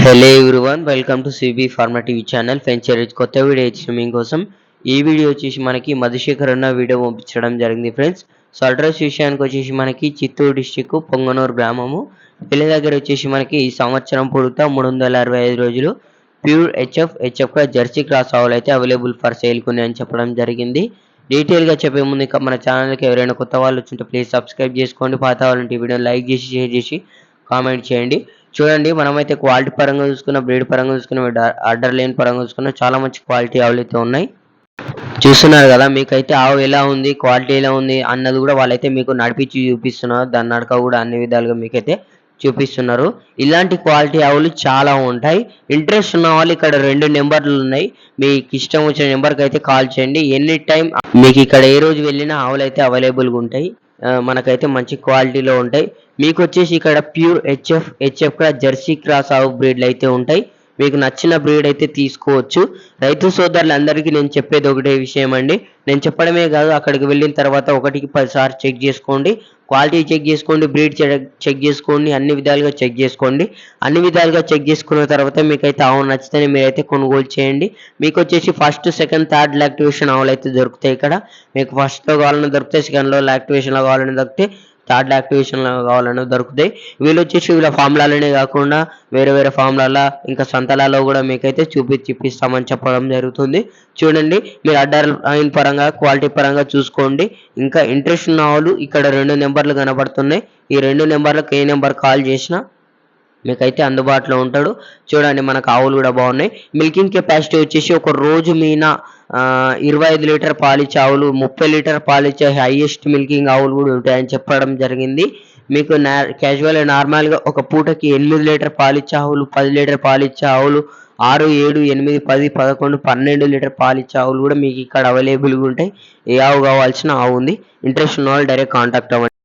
Hello everyone, welcome to CB pharma TV channel. Friends, కొత్త video streaming కోసం ఈ video వచ్చేసి మనకి మధుశేఖర్ అన్న వీడియో పంపించడం జరిగింది ఫ్రెండ్స్. సో అడ్రస్ విషయానికి వచ్చేసి మనకి చిత్తూరు డిస్టిక్ పొంగనూరు గ్రామము. పిల్ల దగ్గర వచ్చేసి మనకి ఈ సంవత్సరం పొడుగుతా 365 రోజులు ప్యూర్ హెచ్ఎఫ్ జెర్సీ క్రాస్ ఆవులు అయితే అవైలబుల్ ఫర్ సేల్ కొని అని చెప్పడం జరిగింది. డీటెయిల్గా చెప్పే ముందు మన ఛానల్కి ఎవరైనా కొత్త వాళ్ళు వచ్చింటే ప్లీజ్ సబ్స్క్రైబ్ చేసుకోండి. పాత వాళ్ళంటే వీడియో లైక్ చేసి షేర్ చేసి కామెంట్ చేయండి. చూడండి, మనమైతే క్వాలిటీ పరంగా చూసుకున్న, బ్రీడ్ పరంగా చూసుకున్న, ఆర్డర్ లేని పరంగా చూసుకున్న చాలా మంచి క్వాలిటీ ఆవులు అయితే ఉన్నాయి. చూస్తున్నారు కదా, మీకైతే ఆవు ఎలా ఉంది, క్వాలిటీ ఎలా ఉంది అన్నది కూడా వాళ్ళైతే మీకు నడిపించి చూపిస్తున్నారు. దాని నడక కూడా అన్ని విధాలుగా మీకైతే చూపిస్తున్నారు. ఇలాంటి క్వాలిటీ ఆవులు చాలా ఉంటాయి. ఇంట్రెస్ట్ ఉన్న వాళ్ళు ఇక్కడ 2 నెంబర్లు ఉన్నాయి. మీకు ఇష్టం వచ్చిన నెంబర్కి అయితే కాల్ చేయండి. ఎనీ టైం మీకు ఇక్కడ ఏ రోజు వెళ్ళినా ఆవులు అయితే అవైలబుల్గా ఉంటాయి. మనకైతే మంచి క్వాలిటీలో ఉంటాయి. మీకు వచ్చేసి ఇక్కడ ప్యూర్ హెచ్ఎఫ్ జెర్సీ క్రాస్ ఆవు బ్రీడ్లు అయితే ఉంటాయి. మీకు నచ్చిన బ్రీడ్ అయితే తీసుకోవచ్చు. రైతు సోదరులందరికీ నేను చెప్పేది ఒకటే విషయం అండి. నేను చెప్పడమే కాదు, అక్కడికి వెళ్ళిన తర్వాత 1కి 10 సార్లు చెక్ చేసుకోండి. క్వాలిటీ చెక్ చేసుకోండి, బ్రీడ్ చెక్ చేసుకోండి, అన్ని విధాలుగా చెక్ చేసుకోండి. అన్ని విధాలుగా చెక్ చేసుకున్న తర్వాత మీకైతే ఆవు నచ్చితేనే మీరైతే కొనుగోలు చేయండి. మీకు వచ్చేసి ఫస్ట్, సెకండ్, థర్డ్ లాక్టివేషన్ ఆవులు అయితే దొరుకుతాయి ఇక్కడ. మీకు ఫస్ట్లో కావాలని దొరుకుతాయి, సెకండ్లో లాక్టివేషన్లో కావాలని దొరుకుతాయి, థర్డ్ యాక్టివేషన్లో కావాలని దొరుకుతాయి. వీళ్ళు వచ్చేసి వీళ్ళ ఫామ్లలోనే కాకుండా వేరే వేరే ఫామ్లలో ఇంకా సంతలలో కూడా మీకైతే చూపిస్తామని చెప్పడం జరుగుతుంది. చూడండి, మీరు అడ్డర్ లైన్ పరంగా క్వాలిటీ పరంగా చూసుకోండి. ఇంకా ఇంట్రెస్ట్ ఉన్న వాళ్ళు ఇక్కడ 2 నెంబర్లు కనబడుతున్నాయి. ఈ 2 నెంబర్లకు ఏ నెంబర్ కాల్ చేసినా మీకైతే అందుబాటులో ఉంటాడు. చూడండి, మనకు ఆవులు కూడా బాగున్నాయి. మిల్కింగ్ కెపాసిటీ వచ్చేసి ఒక రోజు మీద 25 లీటర్ పాలిచ్చే ఆవులు, 30 లీటర్ పాలిచ్చే హైయెస్ట్ మిల్కింగ్ ఆవులు కూడా ఉంటాయని చెప్పడం జరిగింది. మీకు క్యాజువల్గా నార్మల్గా ఒక పూటకి 8 లీటర్ పాలిచ్చే ఆవులు, 10 లీటర్ పాలిచ్చే ఆవులు, 6, 7, 8, 10, 11, 12 లీటర్ పాలిచ్చే ఆవులు కూడా మీకు ఇక్కడ అవైలబుల్గా ఉంటాయి. ఏ ఆవు కావాల్సిన ఆవు ఉంది. ఇంట్రెస్ట్ ఉన్న వాళ్ళు డైరెక్ట్ కాంటాక్ట్ అవ్వండి.